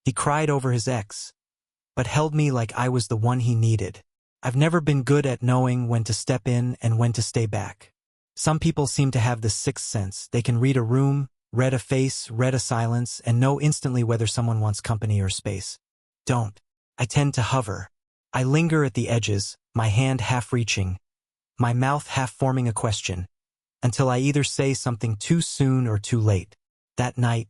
He cried over his ex, but held me like I was the one he needed. I've never been good at knowing when to step in and when to stay back. Some people seem to have this sixth sense. They can read a room, read a face, read a silence, and know instantly whether someone wants company or space. Don't. I tend to hover. I linger at the edges, my hand half reaching, my mouth half forming a question, until I either say something too soon or too late. That night,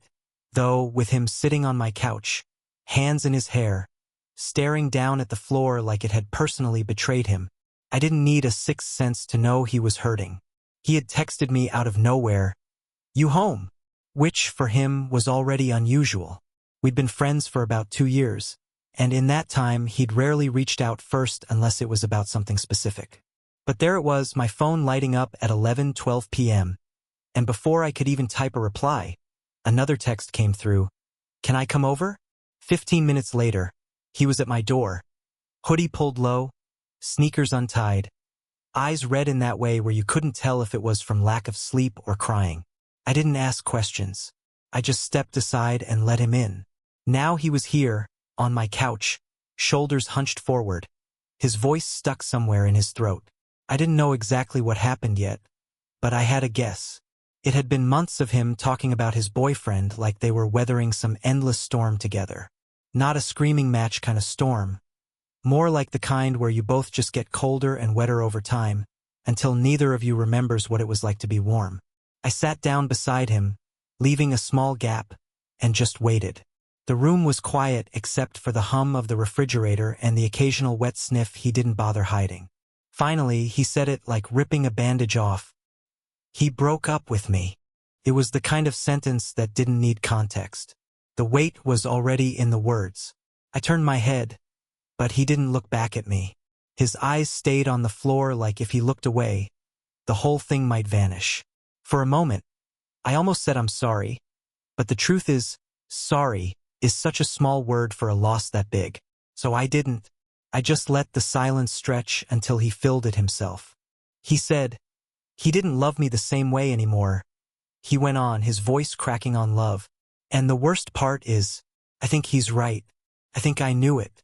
though, with him sitting on my couch, hands in his hair, staring down at the floor like it had personally betrayed him, I didn't need a sixth sense to know he was hurting. He had texted me out of nowhere, "You home?" which, for him, was already unusual. We'd been friends for about 2 years, and in that time he'd rarely reached out first unless it was about something specific. But there it was, my phone lighting up at 11:12 p.m., and before I could even type a reply, another text came through. "Can I come over?" 15 minutes later, he was at my door, hoodie pulled low, sneakers untied, eyes red in that way where you couldn't tell if it was from lack of sleep or crying. I didn't ask questions. I just stepped aside and let him in. Now he was here, on my couch, shoulders hunched forward, his voice stuck somewhere in his throat. I didn't know exactly what happened yet, but I had a guess. It had been months of him talking about his boyfriend like they were weathering some endless storm together. Not a screaming match kind of storm. More like the kind where you both just get colder and wetter over time, until neither of you remembers what it was like to be warm. I sat down beside him, leaving a small gap, and just waited. The room was quiet except for the hum of the refrigerator and the occasional wet sniff he didn't bother hiding. Finally, he said it like ripping a bandage off. He broke up with me. It was the kind of sentence that didn't need context. The weight was already in the words. I turned my head, but he didn't look back at me. His eyes stayed on the floor like if he looked away, the whole thing might vanish. For a moment, I almost said I'm sorry, but the truth is, sorry is such a small word for a loss that big. So I didn't. I just let the silence stretch until he filled it himself. He said, he didn't love me the same way anymore. He went on, his voice cracking on love. And the worst part is, I think he's right. I think I knew it.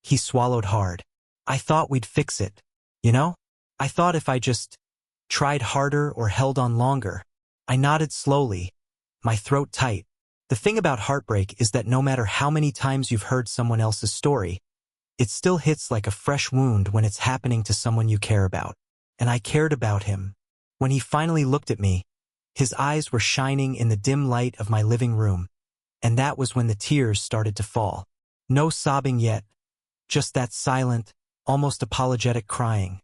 He swallowed hard. I thought we'd fix it, you know? I thought if I just tried harder or held on longer. I nodded slowly, my throat tight. The thing about heartbreak is that no matter how many times you've heard someone else's story, it still hits like a fresh wound when it's happening to someone you care about. And I cared about him. When he finally looked at me, his eyes were shining in the dim light of my living room, and that was when the tears started to fall. No sobbing yet, just that silent, almost apologetic crying,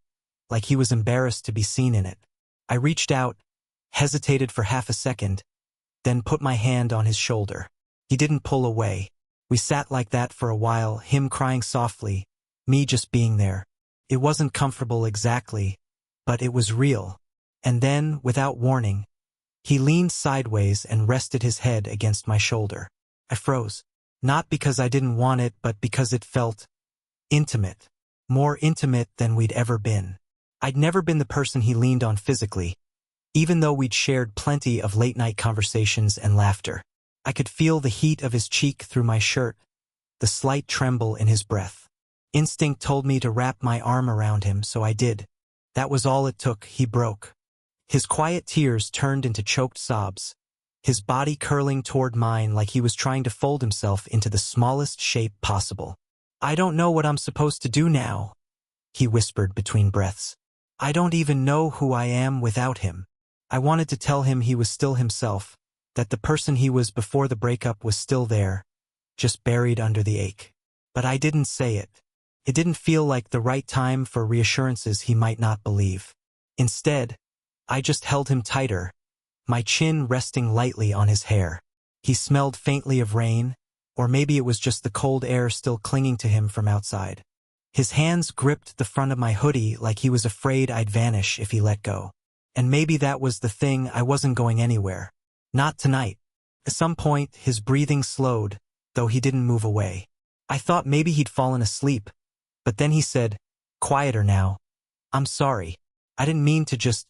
like he was embarrassed to be seen in it. I reached out, hesitated for half a second, then put my hand on his shoulder. He didn't pull away. We sat like that for a while, him crying softly, me just being there. It wasn't comfortable exactly, but it was real. And then, without warning, he leaned sideways and rested his head against my shoulder. I froze. Not because I didn't want it, but because it felt intimate. More intimate than we'd ever been. I'd never been the person he leaned on physically, even though we'd shared plenty of late-night conversations and laughter. I could feel the heat of his cheek through my shirt, the slight tremble in his breath. Instinct told me to wrap my arm around him, so I did. That was all it took. He broke. His quiet tears turned into choked sobs, his body curling toward mine like he was trying to fold himself into the smallest shape possible. "I don't know what I'm supposed to do now," he whispered between breaths. "I don't even know who I am without him." I wanted to tell him he was still himself, that the person he was before the breakup was still there, just buried under the ache. But I didn't say it. It didn't feel like the right time for reassurances he might not believe. Instead, I just held him tighter, my chin resting lightly on his hair. He smelled faintly of rain, or maybe it was just the cold air still clinging to him from outside. His hands gripped the front of my hoodie like he was afraid I'd vanish if he let go. And maybe that was the thing, I wasn't going anywhere. Not tonight. At some point, his breathing slowed, though he didn't move away. I thought maybe he'd fallen asleep, but then he said, quieter now, "I'm sorry. I didn't mean to just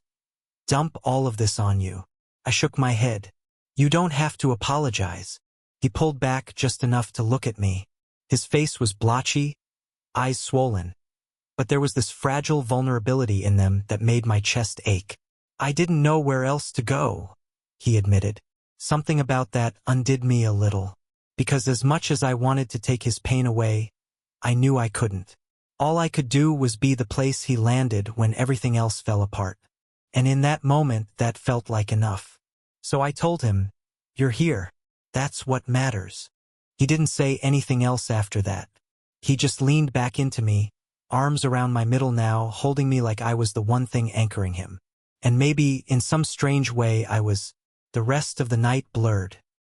dump all of this on you." I shook my head. "You don't have to apologize." He pulled back just enough to look at me. His face was blotchy, eyes swollen, but there was this fragile vulnerability in them that made my chest ache. I didn't know where else to go, he admitted. Something about that undid me a little, because as much as I wanted to take his pain away, I knew I couldn't. All I could do was be the place he landed when everything else fell apart. And in that moment, that felt like enough. So I told him, "You're here. That's what matters." He didn't say anything else after that. He just leaned back into me, arms around my middle now, holding me like I was the one thing anchoring him. And maybe, in some strange way, I was. The rest of the night blurred.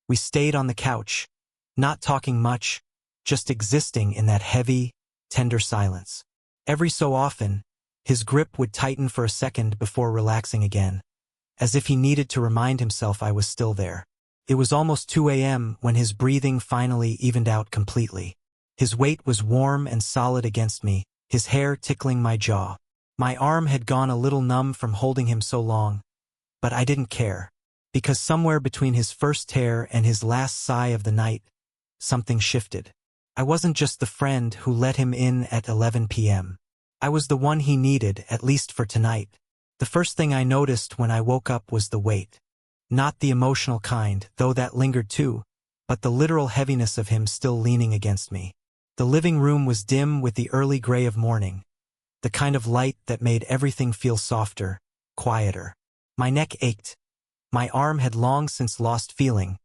We stayed on the couch, not talking much, just existing in that heavy, tender silence. Every so often, his grip would tighten for a second before relaxing again, as if he needed to remind himself I was still there. It was almost 2 a.m. when his breathing finally evened out completely. His weight was warm and solid against me, his hair tickling my jaw. My arm had gone a little numb from holding him so long, but I didn't care, because somewhere between his first tear and his last sigh of the night, something shifted. I wasn't just the friend who let him in at 11 p.m. I was the one he needed, at least for tonight. The first thing I noticed when I woke up was the weight. Not the emotional kind, though that lingered too, but the literal heaviness of him still leaning against me. The living room was dim with the early gray of morning, the kind of light that made everything feel softer, quieter. My neck ached. My arm had long since lost feeling,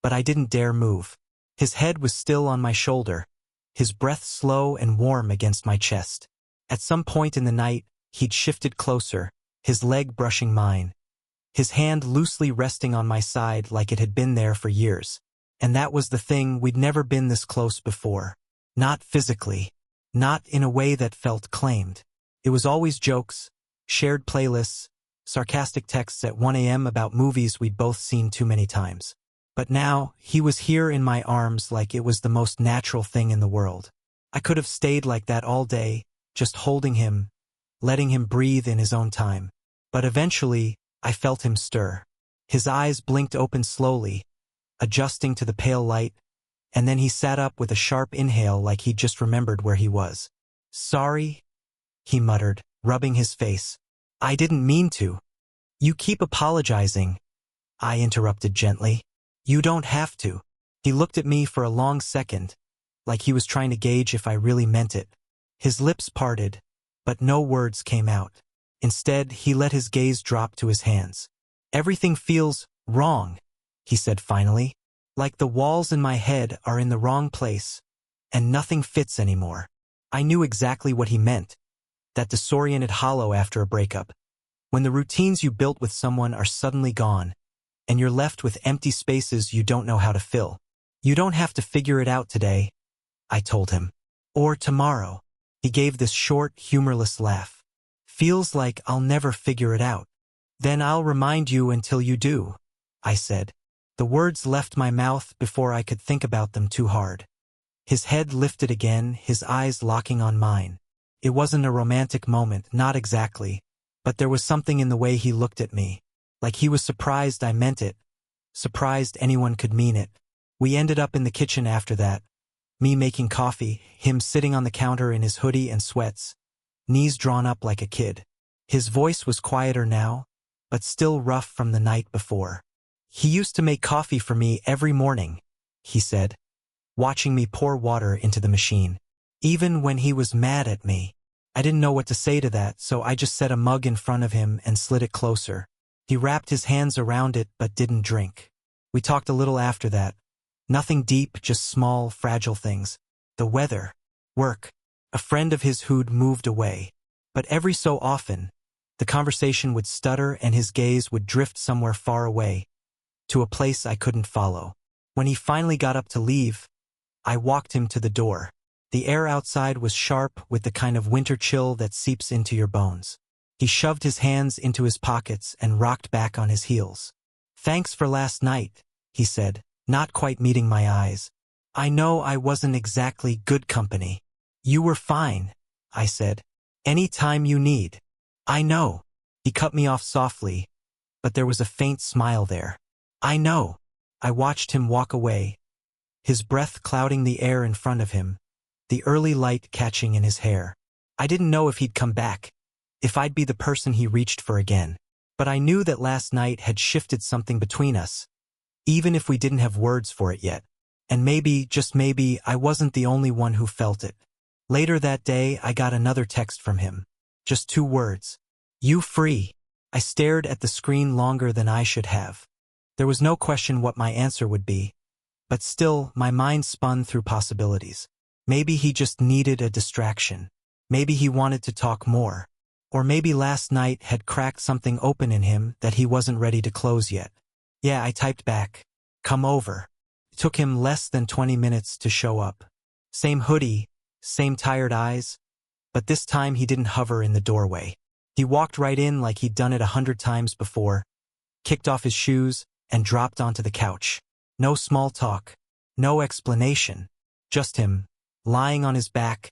but I didn't dare move. His head was still on my shoulder, his breath slow and warm against my chest. At some point in the night, he'd shifted closer, his leg brushing mine, his hand loosely resting on my side like it had been there for years. And that was the thing, we'd never been this close before. Not physically. Not in a way that felt claimed. It was always jokes, shared playlists, sarcastic texts at 1 a.m. about movies we'd both seen too many times. But now, he was here in my arms like it was the most natural thing in the world. I could have stayed like that all day, just holding him, letting him breathe in his own time. But eventually, I felt him stir. His eyes blinked open slowly, adjusting to the pale light, and then he sat up with a sharp inhale like he'd just remembered where he was. "Sorry," he muttered, rubbing his face. "I didn't mean to." "You keep apologizing," I interrupted gently. "You don't have to." He looked at me for a long second, like he was trying to gauge if I really meant it. His lips parted, but no words came out. Instead, he let his gaze drop to his hands. "Everything feels wrong," he said finally. "Like the walls in my head are in the wrong place, and nothing fits anymore." I knew exactly what he meant. That disoriented hollow after a breakup. When the routines you built with someone are suddenly gone, and you're left with empty spaces you don't know how to fill. "You don't have to figure it out today," I told him. "Or tomorrow." He gave this short, humorless laugh. "Feels like I'll never figure it out." "Then I'll remind you until you do," I said. The words left my mouth before I could think about them too hard. His head lifted again, his eyes locking on mine. It wasn't a romantic moment, not exactly, but there was something in the way he looked at me. Like he was surprised I meant it, surprised anyone could mean it. We ended up in the kitchen after that, me making coffee, him sitting on the counter in his hoodie and sweats, knees drawn up like a kid. His voice was quieter now, but still rough from the night before. "He used to make coffee for me every morning," he said, watching me pour water into the machine. "Even when he was mad at me." I didn't know what to say to that, so I just set a mug in front of him and slid it closer. He wrapped his hands around it but didn't drink. We talked a little after that. Nothing deep, just small, fragile things. The weather, work, a friend of his who'd moved away. But every so often, the conversation would stutter and his gaze would drift somewhere far away, to a place I couldn't follow. When he finally got up to leave, I walked him to the door. The air outside was sharp with the kind of winter chill that seeps into your bones. He shoved his hands into his pockets and rocked back on his heels. "Thanks for last night," he said, not quite meeting my eyes. "I know I wasn't exactly good company." "You were fine," I said. "Any time you need." "I know." He cut me off softly, but there was a faint smile there. "I know." I watched him walk away, his breath clouding the air in front of him, the early light catching in his hair. I didn't know if he'd come back, if I'd be the person he reached for again. But I knew that last night had shifted something between us, even if we didn't have words for it yet. And maybe, just maybe, I wasn't the only one who felt it. Later that day, I got another text from him. Just 2 words. "You free?" I stared at the screen longer than I should have. There was no question what my answer would be, but still, my mind spun through possibilities. Maybe he just needed a distraction. Maybe he wanted to talk more. Or maybe last night had cracked something open in him that he wasn't ready to close yet. Yeah, I typed back, "Come over." It took him less than 20 minutes to show up. Same hoodie, same tired eyes, but this time he didn't hover in the doorway. He walked right in like he'd done it 100 times before, kicked off his shoes, and dropped onto the couch. No small talk, no explanation, just him, lying on his back,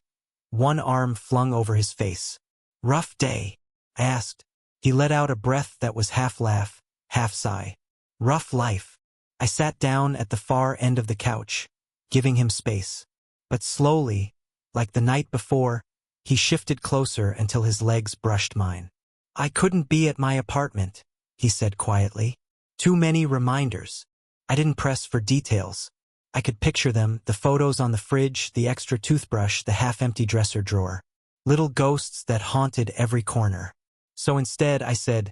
one arm flung over his face. "Rough day?" I asked. He let out a breath that was half laugh, half sigh. "Rough life." I sat down at the far end of the couch, giving him space. But slowly, like the night before, he shifted closer until his legs brushed mine. "I couldn't be at my apartment," he said quietly. "Too many reminders." I didn't press for details. I could picture them, the photos on the fridge, the extra toothbrush, the half-empty dresser drawer. Little ghosts that haunted every corner. So instead, I said,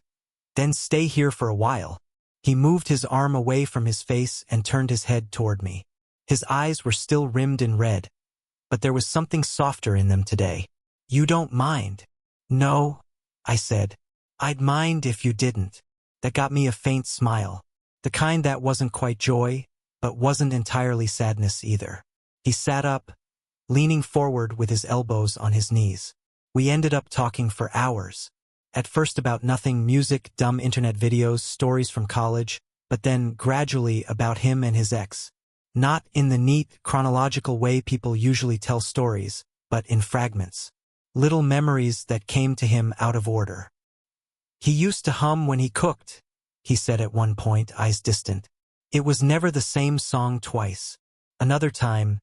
"Then stay here for a while." He moved his arm away from his face and turned his head toward me. His eyes were still rimmed in red, but there was something softer in them today. "You don't mind?" "No," I said. "I'd mind if you didn't." That got me a faint smile. The kind that wasn't quite joy, but wasn't entirely sadness either. He sat up, leaning forward with his elbows on his knees. We ended up talking for hours. At first about nothing, music, dumb internet videos, stories from college, but then gradually about him and his ex. Not in the neat, chronological way people usually tell stories, but in fragments. Little memories that came to him out of order. "He used to hum when he cooked," he said at one point, eyes distant. "It was never the same song twice." Another time,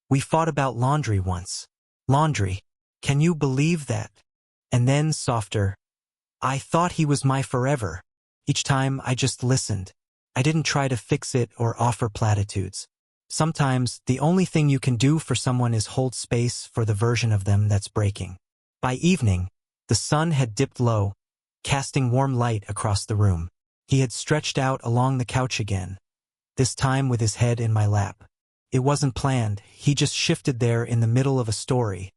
"We fought about laundry once." "Laundry? Can you believe that?" And then, softer, "I thought he was my forever." Each time I just listened. I didn't try to fix it or offer platitudes. Sometimes, the only thing you can do for someone is hold space for the version of them that's breaking. By evening, the sun had dipped low, casting warm light across the room. He had stretched out along the couch again, this time with his head in my lap. It wasn't planned, he just shifted there in the middle of a story,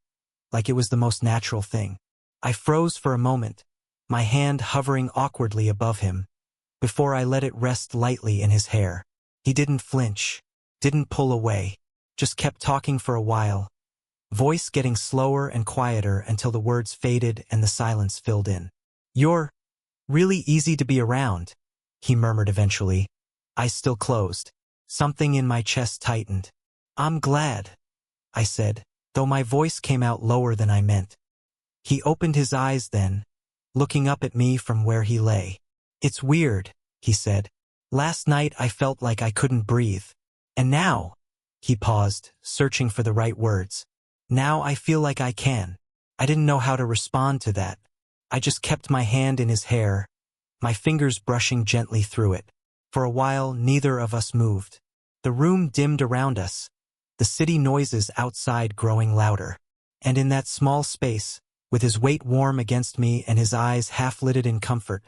like it was the most natural thing. I froze for a moment, my hand hovering awkwardly above him, before I let it rest lightly in his hair. He didn't flinch, didn't pull away, just kept talking for a while, voice getting slower and quieter until the words faded and the silence filled in. "You're really easy to be around," he murmured eventually. Eyes still closed. Something in my chest tightened. "I'm glad," I said, though my voice came out lower than I meant. He opened his eyes then, looking up at me from where he lay. "It's weird," he said. "Last night I felt like I couldn't breathe. And now," he paused, searching for the right words, "now I feel like I can." I didn't know how to respond to that. I just kept my hand in his hair, my fingers brushing gently through it. For a while, neither of us moved. The room dimmed around us, the city noises outside growing louder. And in that small space, with his weight warm against me and his eyes half-lidded in comfort,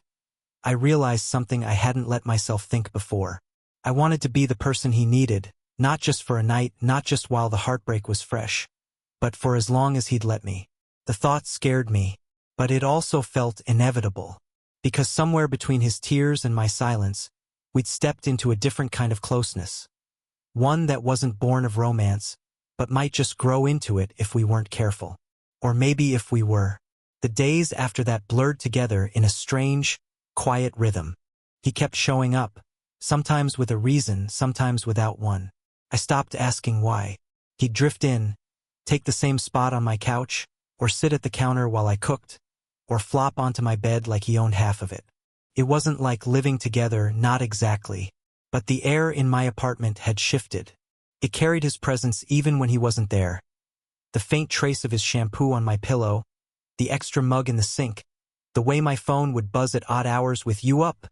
I realized something I hadn't let myself think before. I wanted to be the person he needed, not just for a night, not just while the heartbreak was fresh, but for as long as he'd let me. The thought scared me, but it also felt inevitable, because somewhere between his tears and my silence, we'd stepped into a different kind of closeness. One that wasn't born of romance, but might just grow into it if we weren't careful. Or maybe if we were. The days after that blurred together in a strange, quiet rhythm. He kept showing up, sometimes with a reason, sometimes without one. I stopped asking why. He'd drift in, take the same spot on my couch, or sit at the counter while I cooked, or flop onto my bed like he owned half of it. It wasn't like living together, not exactly, but the air in my apartment had shifted. It carried his presence even when he wasn't there. The faint trace of his shampoo on my pillow, the extra mug in the sink, the way my phone would buzz at odd hours with "you up?"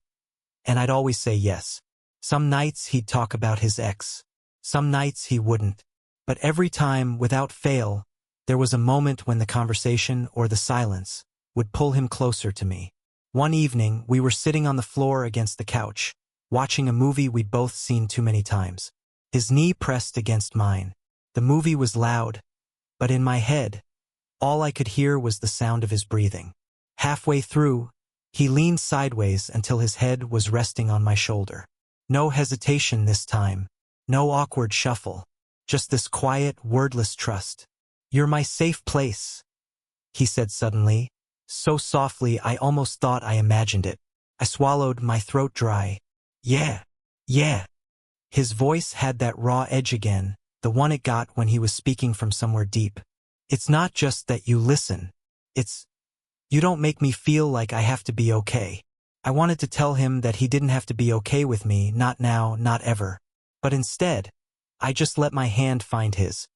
And I'd always say yes. Some nights he'd talk about his ex. Some nights he wouldn't. But every time, without fail, there was a moment when the conversation or the silence would pull him closer to me. One evening, we were sitting on the floor against the couch, watching a movie we'd both seen too many times. His knee pressed against mine. The movie was loud, but in my head, all I could hear was the sound of his breathing. Halfway through, he leaned sideways until his head was resting on my shoulder. No hesitation this time, no awkward shuffle, just this quiet, wordless trust. "You're my safe place," he said suddenly, so softly I almost thought I imagined it. I swallowed, my throat dry. Yeah. His voice had that raw edge again, the one it got when he was speaking from somewhere deep. "It's not just that you listen. You don't make me feel like I have to be okay." I wanted to tell him that he didn't have to be okay with me, not now, not ever. But instead, I just let my hand find his,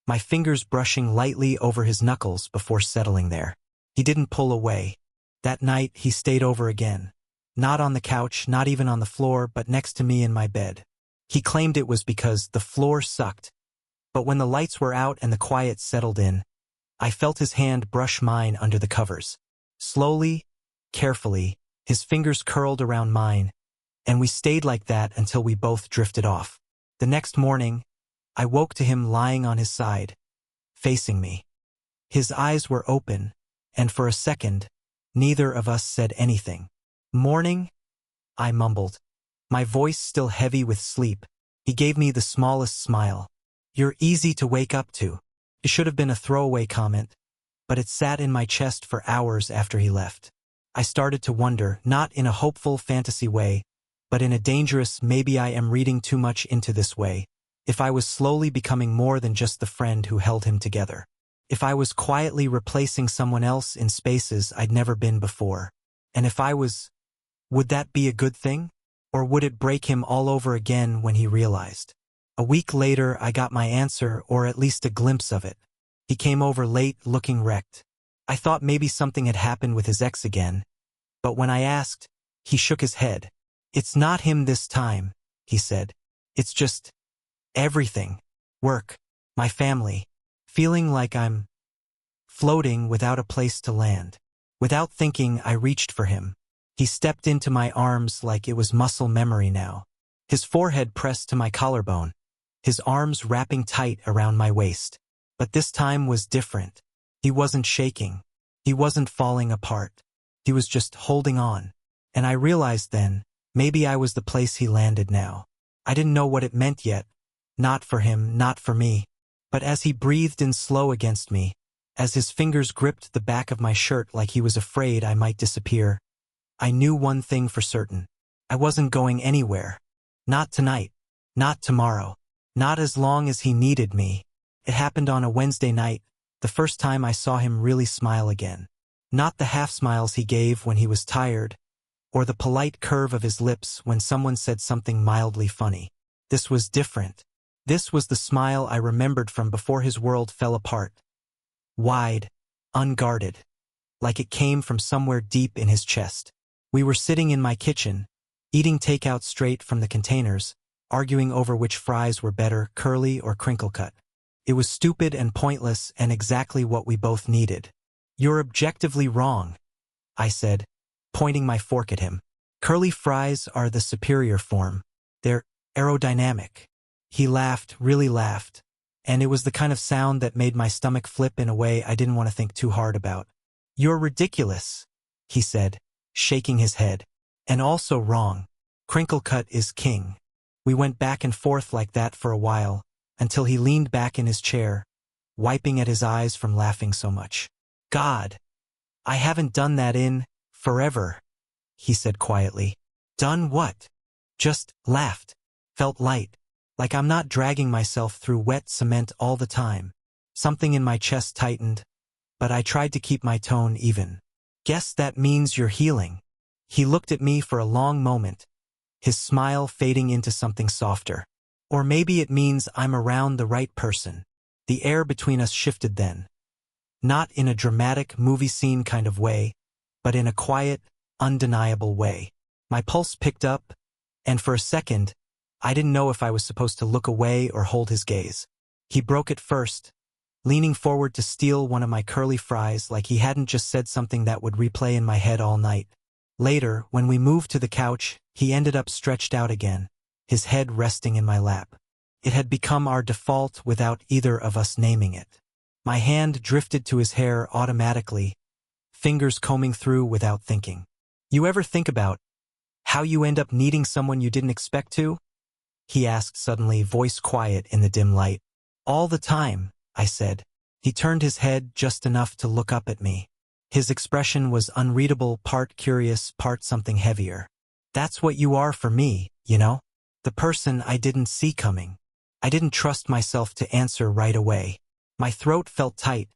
my fingers brushing lightly over his knuckles before settling there. He didn't pull away. That night, he stayed over again. Not on the couch, not even on the floor, but next to me in my bed. He claimed it was because the floor sucked. But when the lights were out and the quiet settled in, I felt his hand brush mine under the covers. Slowly, carefully, his fingers curled around mine, and we stayed like that until we both drifted off. The next morning, I woke to him lying on his side, facing me. His eyes were open, and for a second, neither of us said anything. "Morning?" I mumbled, my voice still heavy with sleep. He gave me the smallest smile. "You're easy to wake up to." It should have been a throwaway comment, but it sat in my chest for hours after he left. I started to wonder, not in a hopeful fantasy way, but in a dangerous, maybe I am reading too much into this way, if I was slowly becoming more than just the friend who held him together. If I was quietly replacing someone else in spaces I'd never been before. And if I was, would that be a good thing? Or would it break him all over again when he realized? A week later, I got my answer, or at least a glimpse of it. He came over late, looking wrecked. I thought maybe something had happened with his ex again, but when I asked, he shook his head. "It's not him this time," he said. "It's just everything. Work, my family, feeling like I'm floating without a place to land." Without thinking, I reached for him. He stepped into my arms like it was muscle memory now. His forehead pressed to my collarbone, his arms wrapping tight around my waist. But this time was different. He wasn't shaking. He wasn't falling apart. He was just holding on. And I realized then, maybe I was the place he landed now. I didn't know what it meant yet. Not for him, not for me. But as he breathed in slow against me, as his fingers gripped the back of my shirt like he was afraid I might disappear, I knew one thing for certain. I wasn't going anywhere. Not tonight. Not tomorrow. Not as long as he needed me. It happened on a Wednesday night, the first time I saw him really smile again. Not the half smiles he gave when he was tired, or the polite curve of his lips when someone said something mildly funny. This was different. This was the smile I remembered from before his world fell apart. Wide, unguarded, like it came from somewhere deep in his chest. We were sitting in my kitchen, eating takeout straight from the containers, arguing over which fries were better, curly or crinkle cut. It was stupid and pointless and exactly what we both needed. "You're objectively wrong," I said, pointing my fork at him. "Curly fries are the superior form. They're aerodynamic." He laughed, really laughed, and it was the kind of sound that made my stomach flip in a way I didn't want to think too hard about. "You're ridiculous," he said, shaking his head. "And also wrong. Crinkle cut is king." We went back and forth like that for a while, until he leaned back in his chair, wiping at his eyes from laughing so much. "God, I haven't done that in forever," he said quietly. "Done what?" "Just laughed. Felt light. Like I'm not dragging myself through wet cement all the time." Something in my chest tightened, but I tried to keep my tone even. "Guess that means you're healing." He looked at me for a long moment, his smile fading into something softer. Or maybe it means I'm around the right person. The air between us shifted then. Not in a dramatic movie scene kind of way, but in a quiet, undeniable way. My pulse picked up, and for a second, I didn't know if I was supposed to look away or hold his gaze. He broke it first, leaning forward to steal one of my curly fries like he hadn't just said something that would replay in my head all night. Later, when we moved to the couch, he ended up stretched out again, his head resting in my lap. It had become our default without either of us naming it. My hand drifted to his hair automatically, fingers combing through without thinking. You ever think about how you end up needing someone you didn't expect to? He asked suddenly, voice quiet in the dim light. All the time, I said. He turned his head just enough to look up at me. His expression was unreadable, part curious, part something heavier. That's what you are for me, you know? The person I didn't see coming. I didn't trust myself to answer right away. My throat felt tight,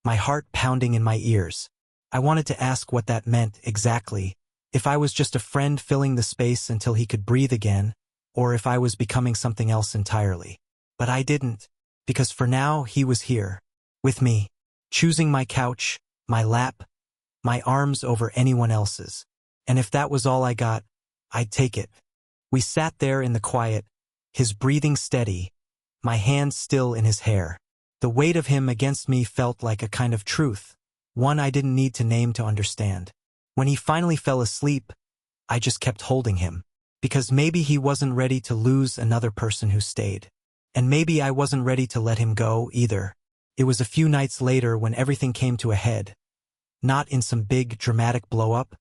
my heart pounding in my ears. I wanted to ask what that meant exactly, if I was just a friend filling the space until he could breathe again, or if I was becoming something else entirely. But I didn't, because for now he was here, with me, choosing my couch, my lap, my arms over anyone else's. And if that was all I got, I'd take it. We sat there in the quiet, his breathing steady, my hands still in his hair. The weight of him against me felt like a kind of truth, one I didn't need to name to understand. When he finally fell asleep, I just kept holding him, because maybe he wasn't ready to lose another person who stayed. And maybe I wasn't ready to let him go either. It was a few nights later when everything came to a head. Not in some big, dramatic blow-up,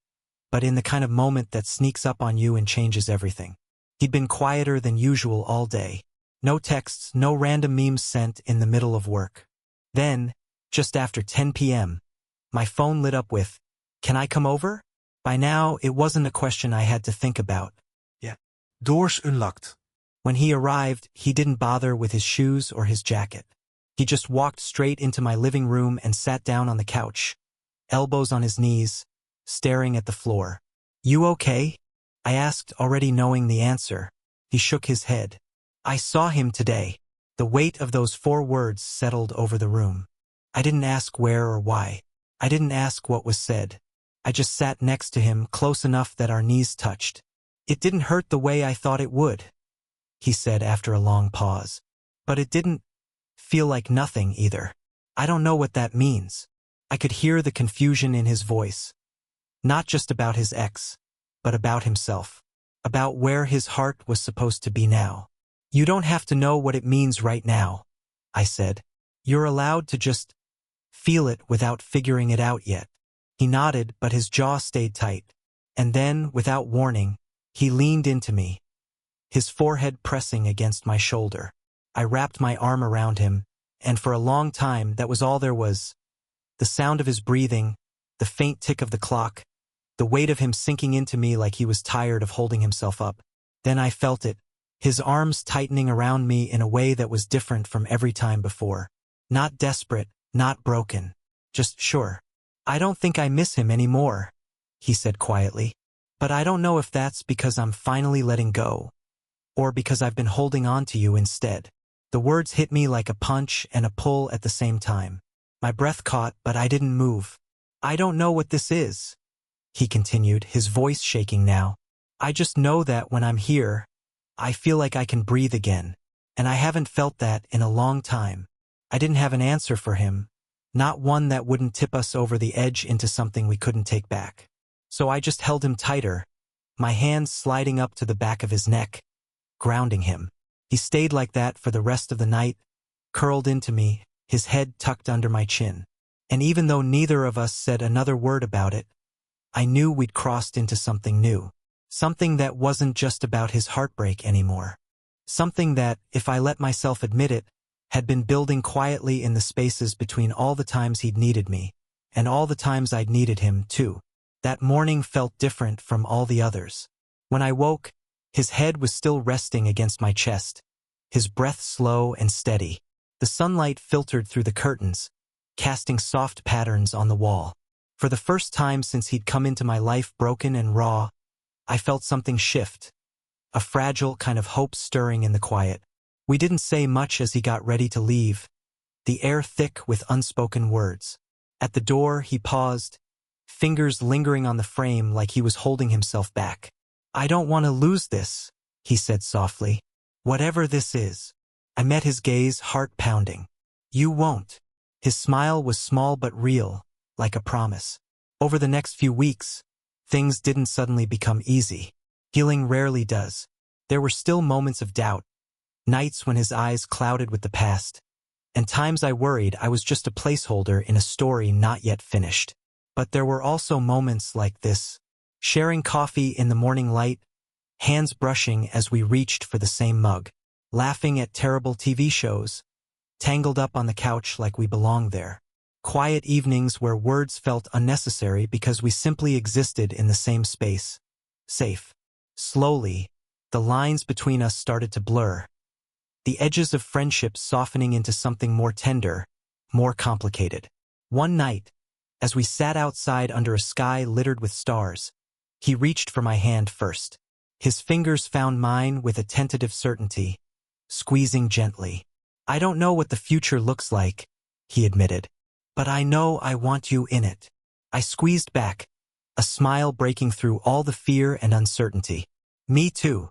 but in the kind of moment that sneaks up on you and changes everything. He'd been quieter than usual all day. No texts, no random memes sent in the middle of work. Then, just after 10 p.m., my phone lit up with, "Can I come over?" By now, it wasn't a question I had to think about. Yeah. Doors unlocked. When he arrived, he didn't bother with his shoes or his jacket. He just walked straight into my living room and sat down on the couch, elbows on his knees, staring at the floor. "You okay?" I asked, already knowing the answer. He shook his head. "I saw him today." The weight of those 4 words settled over the room. I didn't ask where or why. I didn't ask what was said. I just sat next to him, close enough that our knees touched. "It didn't hurt the way I thought it would," he said after a long pause. "But it didn't feel like nothing either. I don't know what that means." I could hear the confusion in his voice. Not just about his ex, but about himself. About where his heart was supposed to be now. "You don't have to know what it means right now," I said. "You're allowed to just feel it without figuring it out yet." He nodded, but his jaw stayed tight. And then, without warning, he leaned into me, his forehead pressing against my shoulder. I wrapped my arm around him, and for a long time that was all there was. The sound of his breathing, the faint tick of the clock, the weight of him sinking into me like he was tired of holding himself up. Then I felt it, his arms tightening around me in a way that was different from every time before. Not desperate, not broken, just sure. "I don't think I miss him anymore," he said quietly. "But I don't know if that's because I'm finally letting go, or because I've been holding on to you instead." The words hit me like a punch and a pull at the same time. My breath caught, but I didn't move. "I don't know what this is," he continued, his voice shaking now. "I just know that when I'm here, I feel like I can breathe again, and I haven't felt that in a long time." I didn't have an answer for him, not one that wouldn't tip us over the edge into something we couldn't take back. So I just held him tighter, my hands sliding up to the back of his neck, grounding him. He stayed like that for the rest of the night, curled into me, his head tucked under my chin. And even though neither of us said another word about it, I knew we'd crossed into something new. Something that wasn't just about his heartbreak anymore. Something that, if I let myself admit it, had been building quietly in the spaces between all the times he'd needed me, and all the times I'd needed him, too. That morning felt different from all the others. When I woke, his head was still resting against my chest, his breath slow and steady. The sunlight filtered through the curtains, casting soft patterns on the wall. For the first time since he'd come into my life broken and raw, I felt something shift, a fragile kind of hope stirring in the quiet. We didn't say much as he got ready to leave, the air thick with unspoken words. At the door, he paused, fingers lingering on the frame like he was holding himself back. "I don't want to lose this," he said softly. "Whatever this is." I met his gaze, heart pounding. "You won't." His smile was small but real, like a promise. Over the next few weeks, things didn't suddenly become easy. Healing rarely does. There were still moments of doubt, nights when his eyes clouded with the past, and times I worried I was just a placeholder in a story not yet finished. But there were also moments like this, sharing coffee in the morning light, hands brushing as we reached for the same mug, laughing at terrible TV shows, tangled up on the couch like we belonged there. Quiet evenings where words felt unnecessary because we simply existed in the same space. Safe. Slowly, the lines between us started to blur, the edges of friendship softening into something more tender, more complicated. One night, as we sat outside under a sky littered with stars, he reached for my hand first. His fingers found mine with a tentative certainty, squeezing gently. "I don't know what the future looks like," he admitted, "but I know I want you in it." I squeezed back, a smile breaking through all the fear and uncertainty. "Me too."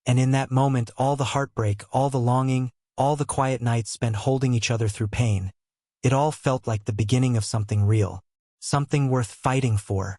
And in that moment, all the heartbreak, all the longing, all the quiet nights spent holding each other through pain, it all felt like the beginning of something real, something worth fighting for.